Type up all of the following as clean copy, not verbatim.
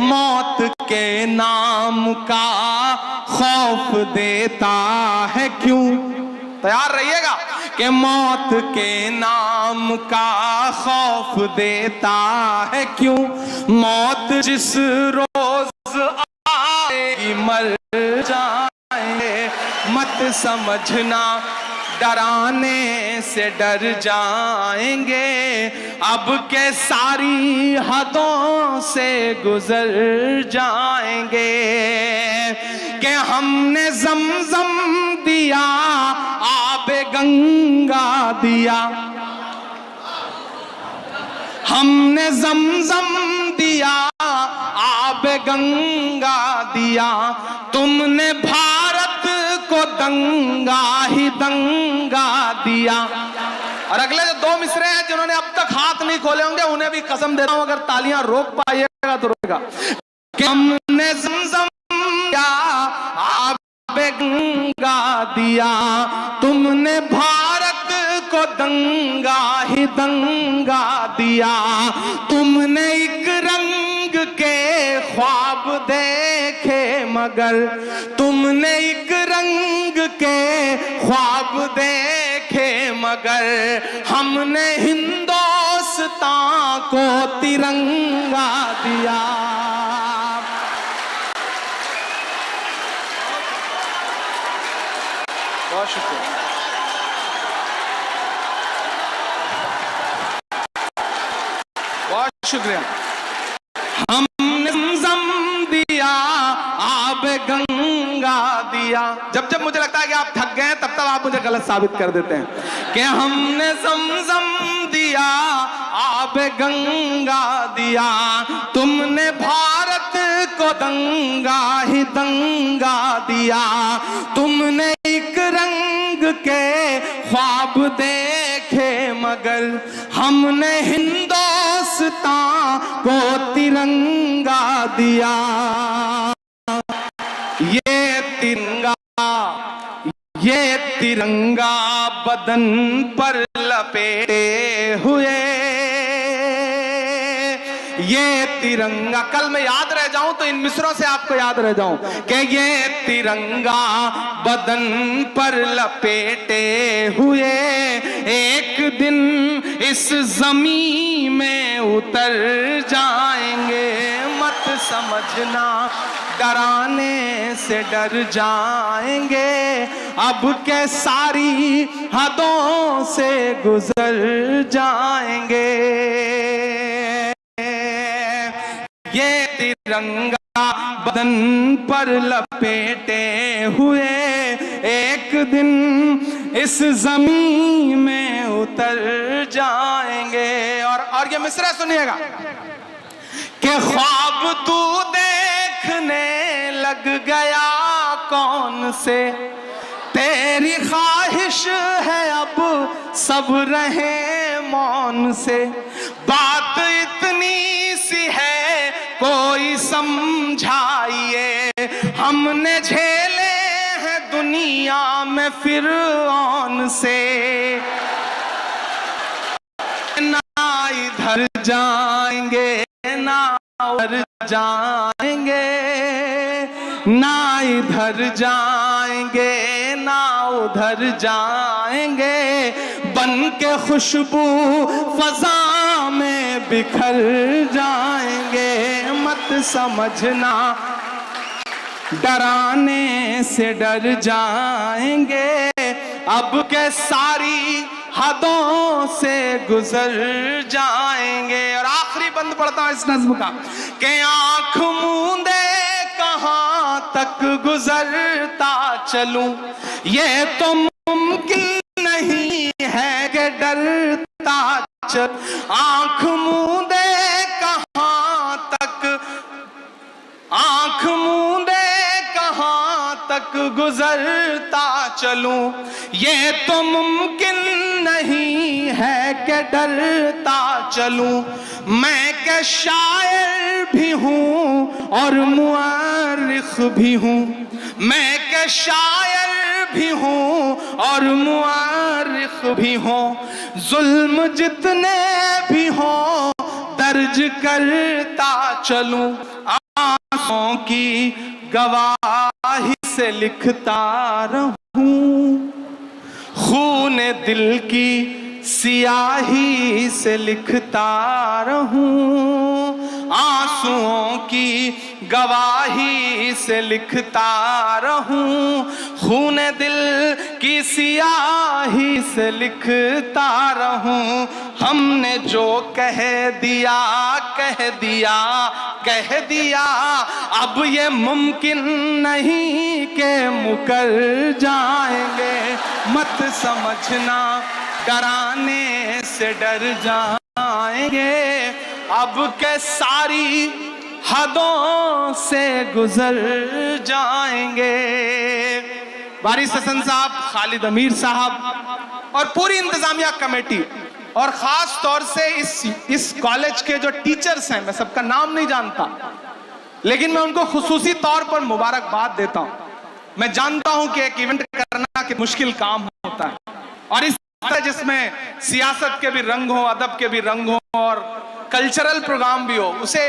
मौत के नाम का खौफ देता है क्यों। तैयार रहिएगा कि मौत के नाम का खौफ देता है क्यों। मौत जिस रोज आएगी मर जाएंगे, मत समझना डराने से डर जाएंगे। अब के सारी हदों से गुजर जाएंगे कि हमने ज़मज़म दिया, आबे गंगा दिया। हमने ज़मज़म दिया, आबे गंगा दिया। तुमने भारत को दंगा ही दंगा दिया। और अगले जो दो मिसरे हैं जिन्होंने अब तक हाथ नहीं खोले होंगे, उन्हें भी कसम देता हूं अगर तालियां रोक पाइएगा तो रोकेगा कि हमने ज़मज़म दिया, आबे गंगा दिया। तुमने भारत को दंगा ही दंगा दिया। तुमने एक रंग के ख्वाब देखे मगर, तुमने एक रंग के ख्वाब देखे मगर, हमने हिंदुस्तान को तिरंगा दिया। बहुत शुक्रिया। बहुत शुक्रिया। हमने ज़मज़म दिया, आबे गंगा दिया। जब जब मुझे लगता है कि आप थक गए हैं तब तक आप मुझे गलत साबित कर देते हैं कि हमने ज़मज़म दिया, आबे गंगा दिया। तुमने भारत को दंगा ही दंगा दिया। तुमने एक रंग के ख्वाब देखे मगर, हमने हिंदुस्तान को तिरंगा दिया। ये तिरंगा बदन पर लपेटे हुए, ये तिरंगा। कल मैं याद रह जाऊं तो इन मिसरों से आपको याद रह जाऊं कि ये तिरंगा बदन पर लपेटे हुए एक दिन इस जमीन में उतर जाएंगे। मत समझना डराने से डर जाएंगे, अब के सारी हदों से गुजर जाएंगे। ये तिरंगा बदन पर लपेटे हुए एक दिन इस जमीन में उतर जाएंगे। और ये मिसरा सुनिएगा कि ख्वाब तू देखने लग गया कौन से, तेरी ख्वाहिश है अब सब रहे मौन से। बात इतनी सी है कोई समझाइए, हमने झेले हैं दुनिया में फिरौन से। ना इधर जाएंगे ना उधर जाएंगे, ना इधर जाएंगे ना उधर जाएंगे। बन के खुशबू फजा में बिखर जाएंगे। मत समझना डराने से डर जाएंगे, अब के सारी हदों से गुजर जाएंगे। और आखिरी बंद पढ़ता हूं इस नज्म का कि आंख मूंदे कहां तक गुजरता चलूं, ये तो मुमकिन नहीं है कि डरता चल। आंख मूंदे कहां तक, आंख मूंदे कहां तक गुजरता चलूं, ये तो मुमकिन नहीं है कि डरता चलूं। मैं के शायर भी हूं और मुअर्रिख भी हूं, मैं के शायर भी हूं और मुअर्रिख भी हूं। जुल्म जितने भी हों दर्ज करता चलूं, गवाही से लिखता रहूं, खून दिल की सियाही से लिखता रहूं, आंसुओं की गवाही से लिखता रहूं, खून दिल की सियाही से लिखता रहूं। हमने जो कह दिया कह दिया कह दिया, अब ये मुमकिन नहीं कि मुकर जाएंगे। मत समझना डराने से डर जाएंगे, अब के सारी हदों से गुजर जाएंगे। बारिश हसन साहब, खालिद अमीर साहब और पूरी इंतजामिया कमेटी और खास तौर से इस कॉलेज के जो टीचर्स हैं, मैं सबका नाम नहीं जानता, लेकिन मैं उनको खुसूसी तौर पर मुबारकबाद देता हूं। मैं जानता हूं कि एक इवेंट करना कि मुश्किल काम होता है, और इस जिसमें सियासत के भी रंग हो, अदब के भी रंग हो और कल्चरल प्रोग्राम भी हो, उसे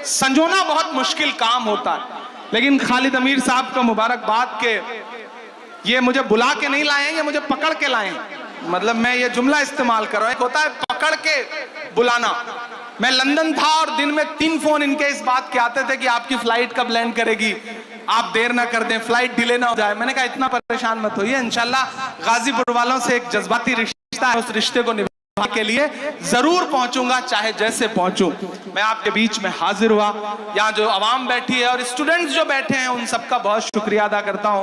संजोना बहुत मुश्किल काम होता है। लेकिन खालिद अमीर साहब को मुबारकबाद के ये मुझे बुला के नहीं लाए, ये मुझे पकड़ के लाए। मतलब मैं ये जुमला इस्तेमाल कर रहा हूं, एक होता है पकड़ के बुलाना। मैं लंदन था और दिन में 3 फोन इनके इस बात के आते थे कि आपकी फ्लाइट कब लैंड करेगी, आप देर ना कर दें, फ्लाइट डिले ना हो जाए। मैंने कहा इतना परेशान मत होइए, इंशाल्लाह गाजीपुर वालों से एक जज्बाती रिश्ता है, उस रिश्ते को निभाने के लिए जरूर पहुंचूंगा, चाहे जैसे पहुंचूं। मैं आपके बीच में हाजिर हुआ, यहाँ जो आवाम बैठी है और स्टूडेंट्स जो बैठे हैं, उन सबका बहुत शुक्रिया अदा करता हूं।